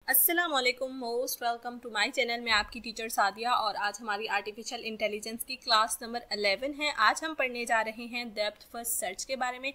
अस्सलाम वालेकुम, most welcome to my channel. मैं आपकी टीचर सादिया और आज हमारी आर्टिफिशियल इंटेलिजेंस की क्लास नंबर 11 है। आज हम पढ़ने जा रहे हैं डेप्थ फर्स्ट सर्च के बारे में।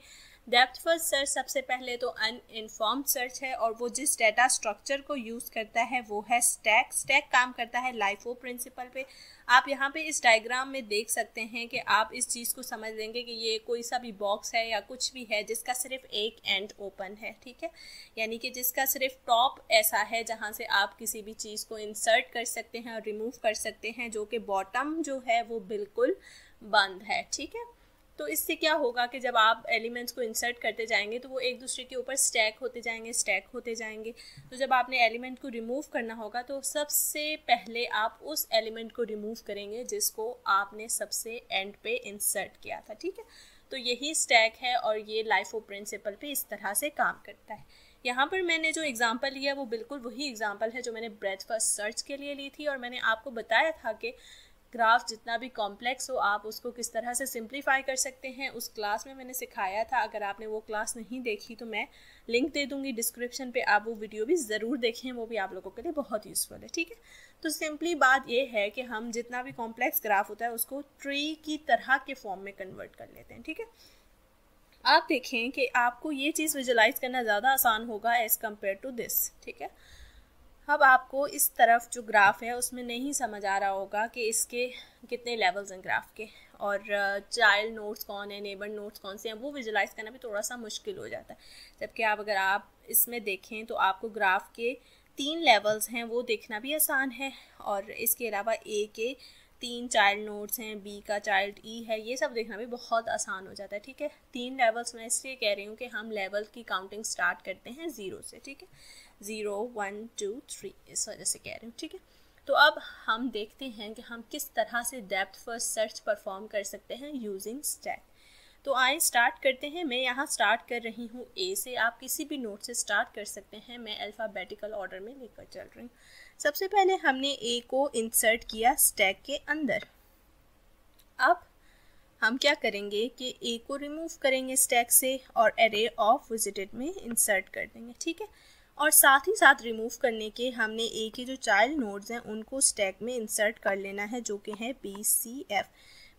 डेप्थ फर्स्ट सर्च सबसे पहले तो अनइन्फॉर्म्ड सर्च है और वो जिस डेटा स्ट्रक्चर को यूज़ करता है वो है स्टैक। स्टैक काम करता है लाइफो प्रिंसिपल पे। आप यहाँ पे इस डायग्राम में देख सकते हैं कि आप इस चीज़ को समझ लेंगे कि ये कोई सा भी बॉक्स है या कुछ भी है जिसका सिर्फ एक एंड ओपन है, ठीक है, यानी कि जिसका सिर्फ टॉप ऐसा है जहाँ से आप किसी भी चीज़ को इंसर्ट कर सकते हैं और रिमूव कर सकते हैं, जो कि बॉटम जो है वो बिल्कुल बंद है, ठीक है। तो इससे क्या होगा कि जब आप एलिमेंट्स को इंसर्ट करते जाएंगे तो वो एक दूसरे के ऊपर स्टैक होते जाएंगे। तो जब आपने एलिमेंट को रिमूव करना होगा तो सबसे पहले आप उस एलिमेंट को रिमूव करेंगे जिसको आपने सबसे एंड पे इंसर्ट किया था, ठीक है। तो यही स्टैक है और ये लाइफो प्रिंसिपल पे इस तरह से काम करता है। यहाँ पर मैंने जो एग्जांपल लिया वो बिल्कुल वही एग्जांपल है जो मैंने ब्रेथ फर्स्ट सर्च के लिए ली थी और मैंने आपको बताया था कि ग्राफ जितना भी कॉम्प्लेक्स हो आप उसको किस तरह से सिंप्लीफाई कर सकते हैं। उस क्लास में मैंने सिखाया था। अगर आपने वो क्लास नहीं देखी तो मैं लिंक दे दूंगी डिस्क्रिप्शन पे, आप वो वीडियो भी ज़रूर देखें, वो भी आप लोगों के लिए बहुत यूज़फुल है, ठीक है। तो सिंपली बात ये है कि हम जितना भी कॉम्प्लेक्स ग्राफ होता है उसको ट्री की तरह के फॉर्म में कन्वर्ट कर लेते हैं, ठीक है। आप देखें कि आपको ये चीज़ विजुलाइज करना ज़्यादा आसान होगा एज़ कम्पेयर टू दिस, ठीक है। अब आपको इस तरफ जो ग्राफ है उसमें नहीं समझ आ रहा होगा कि इसके कितने लेवल्स हैं ग्राफ के, और चाइल्ड नोड्स कौन है, नेबर नोड्स कौन से हैं, वो विजुलाइज करना भी थोड़ा सा मुश्किल हो जाता है। जबकि अगर आप इसमें देखें तो आपको ग्राफ के 3 लेवल्स हैं वो देखना भी आसान है, और इसके अलावा ए के 3 चाइल्ड नोड्स हैं, बी का चाइल्ड ई है, ये सब देखना भी बहुत आसान हो जाता है, ठीक है। 3 लेवल्स मैं इसलिए कह रही हूँ कि हम लेवल की काउंटिंग स्टार्ट करते हैं 0 से, ठीक है। 0 1 2 3 इस वजह से कह रही हूँ, ठीक है। तो अब हम देखते हैं कि हम किस तरह से डेप्थ फर्स्ट सर्च परफॉर्म कर सकते हैं यूजिंग स्टैक। तो आए स्टार्ट करते हैं। मैं यहाँ स्टार्ट कर रही हूँ ए से, आप किसी भी नोट से स्टार्ट कर सकते हैं। मैं अल्फ़ाबेटिकल ऑर्डर में लेकर चल रही हूँ। सबसे पहले हमने ए को इंसर्ट किया स्टैक के अंदर। अब हम क्या करेंगे कि ए को रिमूव करेंगे स्टैक से और एरे ऑफ विजिटेड में इंसर्ट कर देंगे, ठीक है। और साथ ही साथ रिमूव करने के हमने ए के जो चाइल्ड नोड्स हैं उनको स्टैक में इंसर्ट कर लेना है, जो कि है बी सी एफ।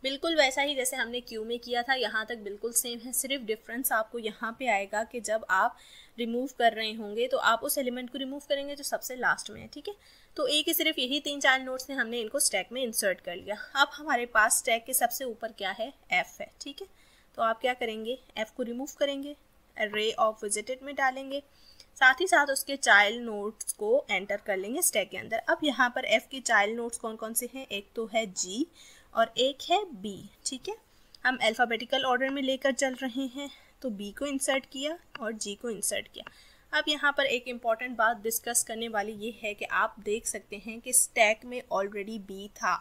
बिल्कुल वैसा ही जैसे हमने क्यू में किया था, यहाँ तक बिल्कुल सेम है। सिर्फ डिफरेंस आपको यहाँ पे आएगा कि जब आप रिमूव कर रहे होंगे तो आप उस एलिमेंट को रिमूव करेंगे जो सबसे लास्ट में है, ठीक है। तो ए के सिर्फ यही 3 चाइल्ड नोड्स हैं, हमने इनको स्टैक में इंसर्ट कर लिया। अब हमारे पास स्टैक के सबसे ऊपर क्या है, एफ है, ठीक है। तो आप क्या करेंगे, एफ को रिमूव करेंगे, array ऑफ विजिटेड में डालेंगे, साथ ही साथ उसके चाइल्ड नोड्स को एंटर कर लेंगे स्टैक के अंदर। अब यहाँ पर एफ के चाइल्ड नोड्स कौन कौन से हैं, एक तो है जी और एक है बी, ठीक है। हम अल्फ़ाबेटिकल ऑर्डर में लेकर चल रहे हैं, तो बी को इंसर्ट किया और जी को इंसर्ट किया। अब यहाँ पर एक इम्पॉर्टेंट बात डिस्कस करने वाली ये है कि आप देख सकते हैं कि स्टैक में ऑलरेडी बी था,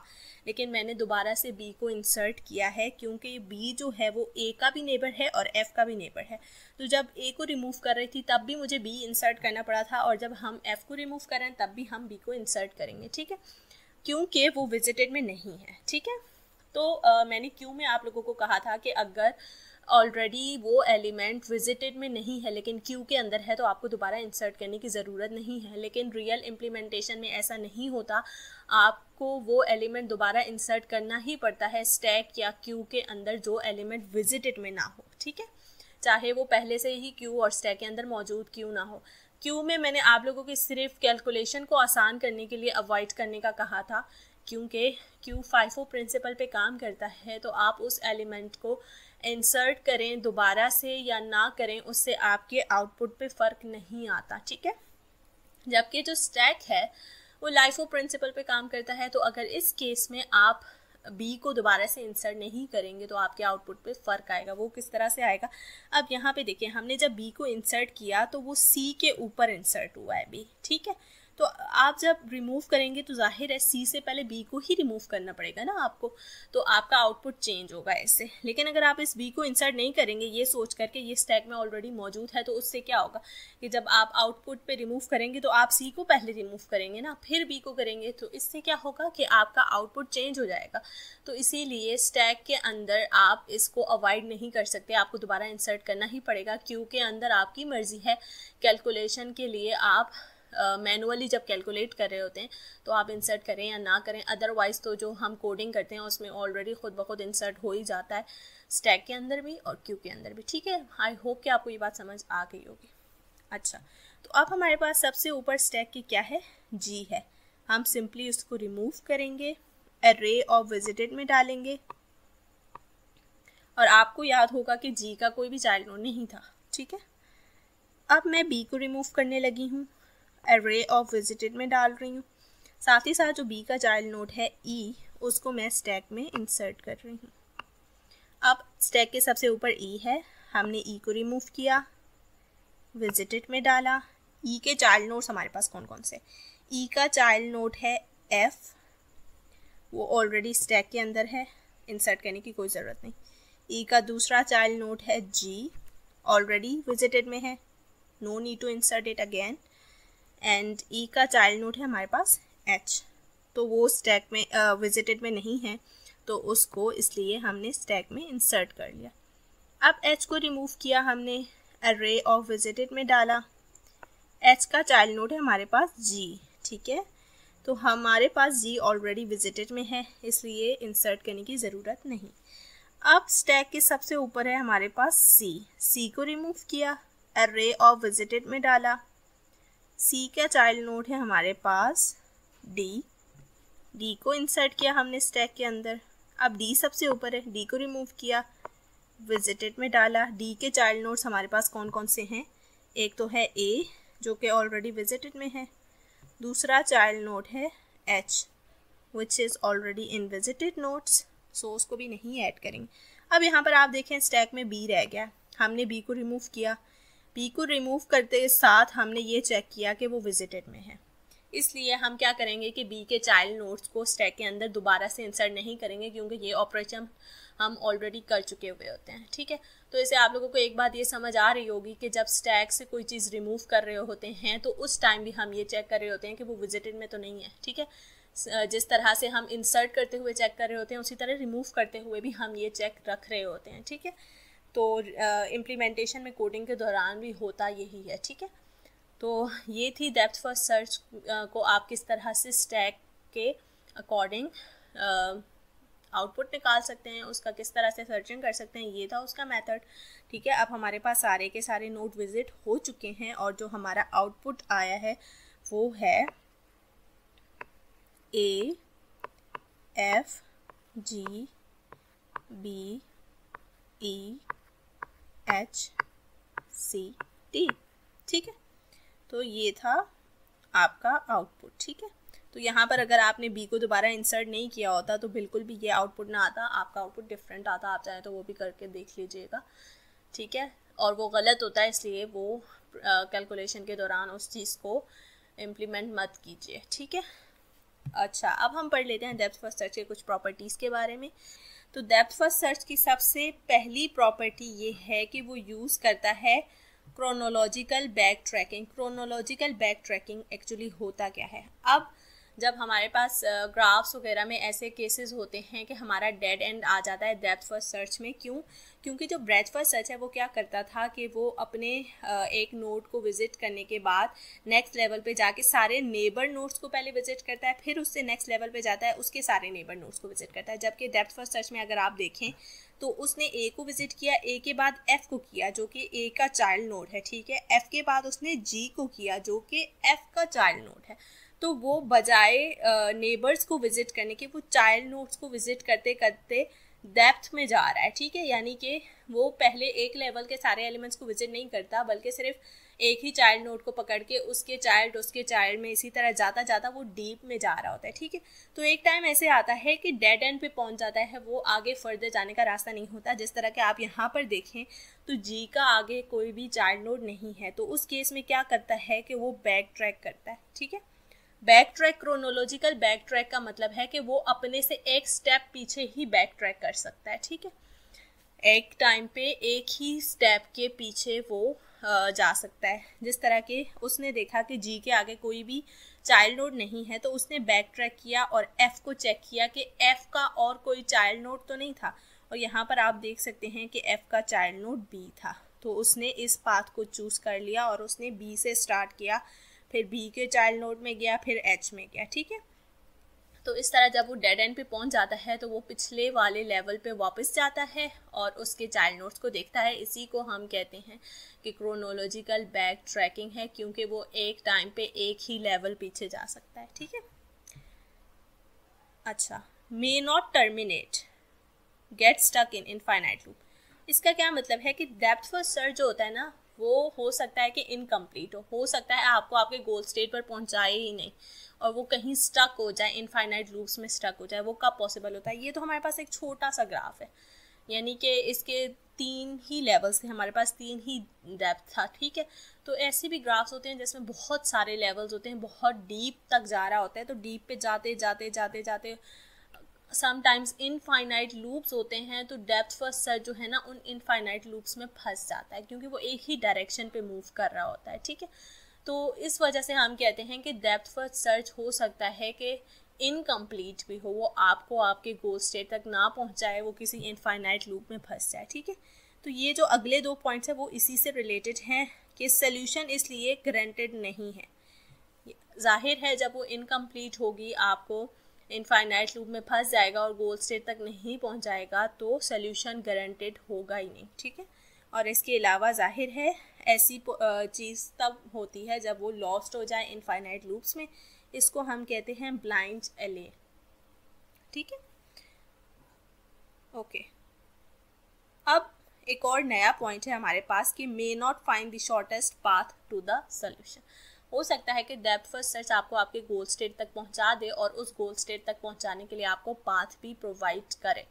लेकिन मैंने दोबारा से बी को इंसर्ट किया है क्योंकि बी जो है वो ए का भी नेबर है और एफ का भी नेबर है। तो जब ए को रिमूव कर रही थी तब भी मुझे बी इंसर्ट करना पड़ा था, और जब हम एफ को रिमूव कर रहे हैं तब भी हम बी को इंसर्ट करेंगे, ठीक है, क्योंकि वो विजिटेड में नहीं है, ठीक है। तो मैंने क्यू में आप लोगों को कहा था कि अगर ऑलरेडी वो एलिमेंट विजिटेड में नहीं है लेकिन क्यू के अंदर है तो आपको दोबारा इंसर्ट करने की ज़रूरत नहीं है, लेकिन रियल इम्प्लीमेंटेशन में ऐसा नहीं होता। आपको वो एलिमेंट दोबारा इंसर्ट करना ही पड़ता है स्टैक या क्यू के अंदर जो एलिमेंट विजिटेड में ना हो, ठीक है, चाहे वो पहले से ही क्यू और स्टैक के अंदर मौजूद क्यू ना हो। क्यू में मैंने आप लोगों की सिर्फ कैलकुलेशन को आसान करने के लिए अवॉइड करने का कहा था, क्योंकि क्यू FIFO प्रिंसिपल पे काम करता है। तो आप उस एलिमेंट को इंसर्ट करें दोबारा से या ना करें, उससे आपके आउटपुट पे फ़र्क नहीं आता, ठीक है। जबकि जो स्टैक है वो लाइफो प्रिंसिपल पे काम करता है। तो अगर इस केस में आप बी को दोबारा से इंसर्ट नहीं करेंगे तो आपके आउटपुट पे फ़र्क आएगा। वो किस तरह से आएगा, अब यहाँ पे देखिए, हमने जब बी को इंसर्ट किया तो वो सी के ऊपर इंसर्ट हुआ है बी, ठीक है। तो आप जब रिमूव करेंगे तो जाहिर है सी से पहले बी को ही रिमूव करना पड़ेगा ना आपको, तो आपका आउटपुट चेंज होगा ऐसे। लेकिन अगर आप इस बी को इंसर्ट नहीं करेंगे ये सोच करके ये स्टैक में ऑलरेडी मौजूद है, तो उससे क्या होगा कि जब आप आउटपुट पे रिमूव करेंगे तो आप सी को पहले रिमूव करेंगे ना, फिर बी को करेंगे, तो इससे क्या होगा कि आपका आउटपुट चेंज हो जाएगा। तो इसीलिए स्टैक के अंदर आप इसको अवॉइड नहीं कर सकते, आपको दोबारा इंसर्ट करना ही पड़ेगा। क्यू के अंदर आपकी मर्जी है, कैलकुलेशन के लिए आप मैनुअली जब कैलकुलेट कर रहे होते हैं तो आप इंसर्ट करें या ना करें, अदरवाइज तो जो हम कोडिंग करते हैं उसमें ऑलरेडी खुद ब खुद इंसर्ट हो ही जाता है, स्टैक के अंदर भी और क्यू के अंदर भी। ठीक है, आई होप कि आपको ये बात समझ आ गई होगी। अच्छा, तो अब हमारे पास सबसे ऊपर स्टैक की क्या है, जी है। हम सिंपली उसको रिमूव करेंगे, array of visited में डालेंगे, और आपको याद होगा कि जी का कोई भी चाइल्ड नोड नहीं था। ठीक है, अब मैं बी को रिमूव करने लगी हूँ, array of visited में डाल रही हूँ, साथ ही साथ जो बी का चाइल्ड नोड है ई, उसको मैं स्टैक में इंसर्ट कर रही हूँ। अब स्टैक के सबसे ऊपर ई है, हमने ई को रिमूव किया, विजिटेड में डाला। ई के चाइल्ड नोड्स हमारे पास कौन कौन से, ई का चाइल्ड नोड है एफ, वो ऑलरेडी स्टैक के अंदर है, इंसर्ट करने की कोई ज़रूरत नहीं। ई का दूसरा चाइल्ड नोड है जी, ऑलरेडी विजिटेड में है, no need to insert it again. And E का चाइल्ड नोड है हमारे पास एच, तो वो स्टैक में विजिटेड में नहीं है, तो उसको इसलिए हमने स्टैक में इंसर्ट कर लिया। अब एच को रिमूव किया हमने, array of visited में डाला, एच का चाइल्ड नोड है हमारे पास जी। ठीक है, तो हमारे पास जी ऑलरेडी विजिटेड में है, इसलिए इंसर्ट करने की ज़रूरत नहीं। अब स्टैक के सबसे ऊपर है हमारे पास सी, सी को रिमूव किया, array of visited में डाला, सी का चाइल्ड नोड है हमारे पास डी, डी को इंसर्ट किया हमने स्टैक के अंदर। अब डी सबसे ऊपर है, डी को रिमूव किया, विजिटेड में डाला। डी के चाइल्ड नोड्स हमारे पास कौन कौन से हैं, एक तो है ए जो कि ऑलरेडी विजिटेड में है, दूसरा चाइल्ड नोड है H which is already in visited nodes, so उसको भी नहीं ऐड करेंगे। अब यहाँ पर आप देखें स्टैक में बी रह गया, हमने बी को रिमूव किया, बी को रिमूव करते साथ हमने ये चेक किया कि वो विजिटेड में है, इसलिए हम क्या करेंगे कि बी के चाइल्ड नोड्स को स्टैक के अंदर दोबारा से इंसर्ट नहीं करेंगे, क्योंकि ये ऑपरेशन हम ऑलरेडी कर चुके हुए होते हैं। ठीक है, तो इसे आप लोगों को एक बात ये समझ आ रही होगी कि जब स्टैक से कोई चीज़ रिमूव कर रहे होते हैं तो उस टाइम भी हम ये चेक कर रहे होते हैं कि वो विजिटेड में तो नहीं है। ठीक है, जिस तरह से हम इंसर्ट करते हुए चेक कर रहे होते हैं, उसी तरह रिमूव करते हुए भी हम ये चेक रख रहे होते हैं। ठीक है, तो इम्प्लीमेंटेशन में कोडिंग के दौरान भी होता यही है। ठीक है, तो ये थी डेप्थ फर्स्ट सर्च को आप किस तरह से स्टैक के अकॉर्डिंग आउटपुट निकाल सकते हैं, उसका किस तरह से सर्चिंग कर सकते हैं, ये था उसका मेथड। ठीक है, अब हमारे पास सारे के सारे नोड विजिट हो चुके हैं और जो हमारा आउटपुट आया है वो है A F G B E H C T. ठीक है, तो ये था आपका आउटपुट। ठीक है, तो यहाँ पर अगर आपने बी को दोबारा इंसर्ट नहीं किया होता तो बिल्कुल भी ये आउटपुट ना आता, आपका आउटपुट डिफरेंट आता। आप चाहें तो वो भी करके देख लीजिएगा। ठीक है, और वो गलत होता है, इसलिए वो कैलकुलेशन के दौरान उस चीज़ को इम्प्लीमेंट मत कीजिए। ठीक है, अच्छा, अब हम पढ़ लेते हैं डेप्थ फर्स्ट सर्च के कुछ प्रॉपर्टीज़ के बारे में। तो डेप्थ फर्स्ट सर्च की सबसे पहली प्रॉपर्टी ये है कि वो यूज़ करता है chronological back tracking. Chronological back tracking actually होता क्या है, अब जब हमारे पास ग्राफ्स वगैरह में ऐसे केसेस होते हैं कि हमारा डेड एंड आ जाता है डेप्थ फर्स्ट सर्च में, क्यों? क्योंकि जो ब्रेथ फर्स्ट सर्च है वो क्या करता था कि वो अपने एक नोड को विजिट करने के बाद नेक्स्ट लेवल पे जाके सारे नेबर नोड्स को पहले विजिट करता है, फिर उससे नेक्स्ट लेवल पे जाता है, उसके सारे नेबर नोड्स को विजिट करता है। जबकि डेप्थ फर्स्ट सर्च में अगर आप देखें तो उसने ए को विजिट किया, ए के बाद एफ को किया जो कि ए का चाइल्ड नोड है। ठीक है, एफ के बाद उसने जी को किया जो कि एफ का चाइल्ड नोड है। तो वो बजाय नेबर्स को विजिट करने के वो चाइल्ड नोड्स को विजिट करते करते डेप्थ में जा रहा है। ठीक है, यानी कि वो पहले एक लेवल के सारे एलिमेंट्स को विजिट नहीं करता, बल्कि सिर्फ एक ही चाइल्ड नोड को पकड़ के उसके चाइल्ड में इसी तरह जाता जाता वो डीप में जा रहा होता है। ठीक है, तो एक टाइम ऐसे आता है कि डेड एंड पे पहुंच जाता है, वो आगे फर्दर जाने का रास्ता नहीं होता। जिस तरह के आप यहाँ पर देखें तो जी का आगे कोई भी चाइल्ड नोड नहीं है, तो उस केस में क्या करता है कि वो बैक ट्रैक करता है। ठीक है, back track, chronological back track का मतलब है कि वो अपने से एक स्टेप पीछे ही बैक ट्रैक कर सकता है। ठीक है, एक टाइम पे एक ही स्टेप के पीछे वो जा सकता है। जिस तरह के उसने देखा कि जी के आगे कोई भी चाइल्ड नोड नहीं है, तो उसने बैक ट्रैक किया और एफ को चेक किया कि एफ का और कोई चाइल्ड नोड तो नहीं था, और यहाँ पर आप देख सकते हैं कि एफ का चाइल्ड नोड बी था, तो उसने इस पाथ को चूज कर लिया और उसने बी से स्टार्ट किया, फिर बी के चाइल्ड नोड में गया, फिर एच में गया, ठीक है। तो इस तरह जब वो डेड एंड पे पहुंच जाता है तो वो पिछले वाले लेवल पे वापस जाता है और उसके चाइल्ड नोड्स को देखता है। इसी को हम कहते हैं कि क्रोनोलॉजिकल बैक ट्रैकिंग है, क्योंकि वो एक टाइम पे एक ही लेवल पीछे जा सकता है, ठीक है। अच्छा, may not terminate, get stuck in infinite loop. इसका क्या मतलब है कि डेप्थ फर्स्ट सर्च जो होता है ना, वो हो सकता है कि इनकम्प्लीट हो सकता है आपको आपके गोल स्टेट पर पहुंचाए ही नहीं और वो कहीं स्टक हो जाए, इनफाइनाइट लूप्स में स्टक हो जाए। वो कब पॉसिबल होता है? ये तो हमारे पास एक छोटा सा ग्राफ है, यानी कि इसके 3 ही लेवल्स थे, हमारे पास 3 ही डेप्थ था, ठीक है। तो ऐसे भी ग्राफ्स होते हैं जिसमें बहुत सारे लेवल्स होते हैं, बहुत डीप तक जा रहा होता है। तो डीप पे जाते जाते जाते जाते समटाइम्स इनफाइनाइट लूप्स होते हैं, तो डेप्थ फर्स्ट सर्च जो है ना उन इनफाइनाइट लूप्स में फंस जाता है, क्योंकि वो एक ही डायरेक्शन पे मूव कर रहा होता है, ठीक है। तो इस वजह से हम कहते हैं कि डेप्थ फर्स्ट सर्च हो सकता है कि इनकम्प्लीट भी हो, वो आपको आपके गोल स्टेट तक ना पहुंचाए, वो किसी इनफाइनाइट लूप में फंस जाए, ठीक है। तो ये जो अगले 2 पॉइंट्स है वो इसी से रिलेटेड हैं कि सोल्यूशन इसलिए गारंटेड नहीं है। जाहिर है जब वो इनकम्प्लीट होगी, आपको इनफाइनाइट लूप में फंस जाएगा और गोल स्टेट तक नहीं पहुंचाएगा, तो सोल्यूशन गारंटेड होगा ही नहीं, ठीक है। और इसके अलावा जाहिर है ऐसी चीज़ तब होती है जब वो लॉस्ट हो जाए इनफाइनाइट लूप्स में। इसको हम कहते हैं ब्लाइंड एले, ठीक है। ओके, अब एक और नया पॉइंट है हमारे पास कि may not find the shortest path to the solution. हो सकता है कि डेप्थ फर्स्ट सर्च आपको आपके गोल स्टेट तक पहुंचा दे और उस गोल स्टेट तक पहुंचाने के लिए आपको पाथ भी प्रोवाइड करे,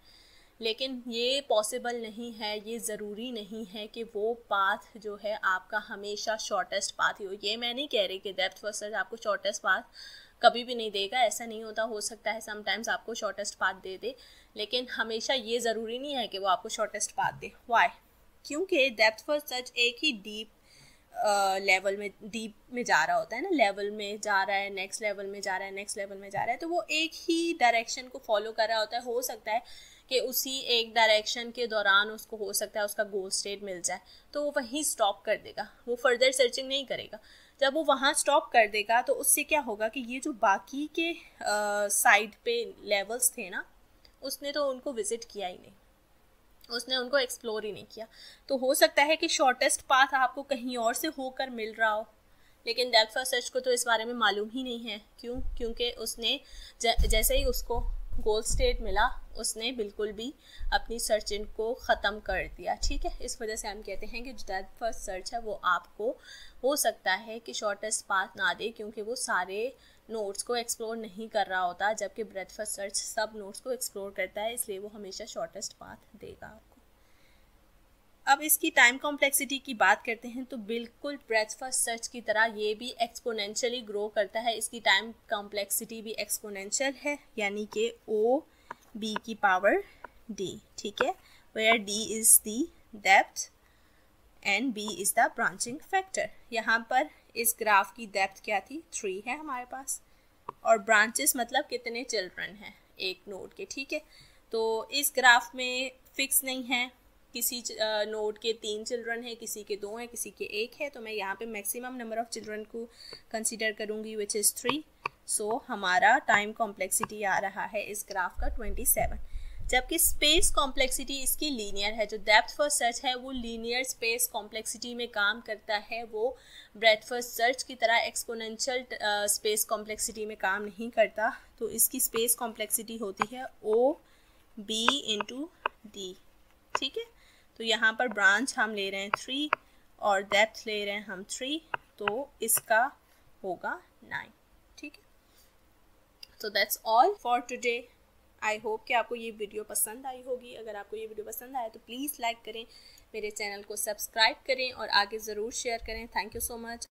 लेकिन ये पॉसिबल नहीं है, ये ज़रूरी नहीं है कि वो पाथ जो है आपका हमेशा शॉर्टेस्ट पाथ ही हो। ये मैं नहीं कह रही कि डेप्थ फर्स्ट सर्च आपको शॉर्टेस्ट पाथ कभी भी नहीं देगा, ऐसा नहीं होता। हो सकता है समटाइम्स आपको शॉर्टेस्ट पाथ दे दे, लेकिन हमेशा ये ज़रूरी नहीं है कि वो आपको शॉर्टेस्ट पाथ दे। वाई? क्योंकि डेप्थ फर्स्ट सर्च एक ही डीप लेवल में, डीप में जा रहा होता है ना, लेवल में जा रहा है, नेक्स्ट लेवल में जा रहा है, नेक्स्ट लेवल में जा रहा है, तो वो एक ही डायरेक्शन को फॉलो कर रहा होता है। हो सकता है कि उसी एक डायरेक्शन के दौरान उसको हो सकता है उसका गोल स्टेट मिल जाए, तो वो वहीं स्टॉप कर देगा, वो फर्दर सर्चिंग नहीं करेगा। जब वो वहाँ स्टॉप कर देगा तो उससे क्या होगा कि ये जो बाकी के साइड पे लेवल्स थे ना, उसने तो उनको विजिट किया ही नहीं, उसने उनको एक्सप्लोर ही नहीं किया। तो हो सकता है कि शॉर्टेस्ट पाथ आपको कहीं और से होकर मिल रहा हो, लेकिन डेप्थ फर्स्ट सर्च को तो इस बारे में मालूम ही नहीं है। क्यों? क्योंकि उसने जैसे ही उसको गोल स्टेट मिला, उसने बिल्कुल भी अपनी सर्चिंग को ख़त्म कर दिया, ठीक है। इस वजह से हम कहते हैं कि जो डेप्थ फर्स्ट सर्च है वो आपको हो सकता है कि शॉर्टेस्ट पाथ ना दे, क्योंकि वो सारे नोट्स को एक्सप्लोर नहीं कर रहा होता, जबकि ब्रेथ फर्स्ट सर्च सब नोट्स को एक्सप्लोर करता है, इसलिए वो हमेशा शॉर्टेस्ट पाथ देगा आपको। अब इसकी टाइम कॉम्प्लेक्सिटी की बात करते हैं तो बिल्कुल ब्रेथ फर्स्ट सर्च की तरह ये भी एक्सपोनेंशियली ग्रो करता है। इसकी टाइम कॉम्प्लेक्सिटी भी एक्सपोनेंशियल है, यानी कि ओ बी की पावर डी, ठीक है, where D is the depth and B is the branching factor. यहाँ पर इस ग्राफ की डेप्थ क्या थी? 3 है हमारे पास, और ब्रांचेस मतलब कितने चिल्ड्रन हैं एक नोड के, ठीक है। तो इस ग्राफ में फिक्स नहीं है, किसी नोड के 3 चिल्ड्रन है, किसी के 2 हैं, किसी के 1 है। तो मैं यहाँ पे मैक्सिमम नंबर ऑफ चिल्ड्रन को कंसीडर करूँगी, विच इज़ 3। सो हमारा टाइम कॉम्प्लेक्सिटी आ रहा है इस ग्राफ का 27, जबकि स्पेस कॉम्प्लेक्सिटी इसकी लीनियर है। जो डेप्थ फर्स्ट सर्च है वो लीनियर स्पेस कॉम्प्लेक्सिटी में काम करता है, वो ब्रेथ फर्स्ट सर्च की तरह एक्सपोनेंशियल स्पेस कॉम्प्लेक्सिटी में काम नहीं करता। तो इसकी स्पेस कॉम्प्लेक्सिटी होती है ओ बी इंटू डी, ठीक है। तो यहाँ पर ब्रांच हम ले रहे हैं 3 और डेप्थ ले रहे हैं हम 3, तो इसका होगा 9, ठीक है। तो that's all for today. I hope कि आपको ये वीडियो पसंद आई होगी। अगर आपको ये वीडियो पसंद आया तो प्लीज़ लाइक करें, मेरे चैनल को सब्सक्राइब करें और आगे ज़रूर शेयर करें। Thank you so much.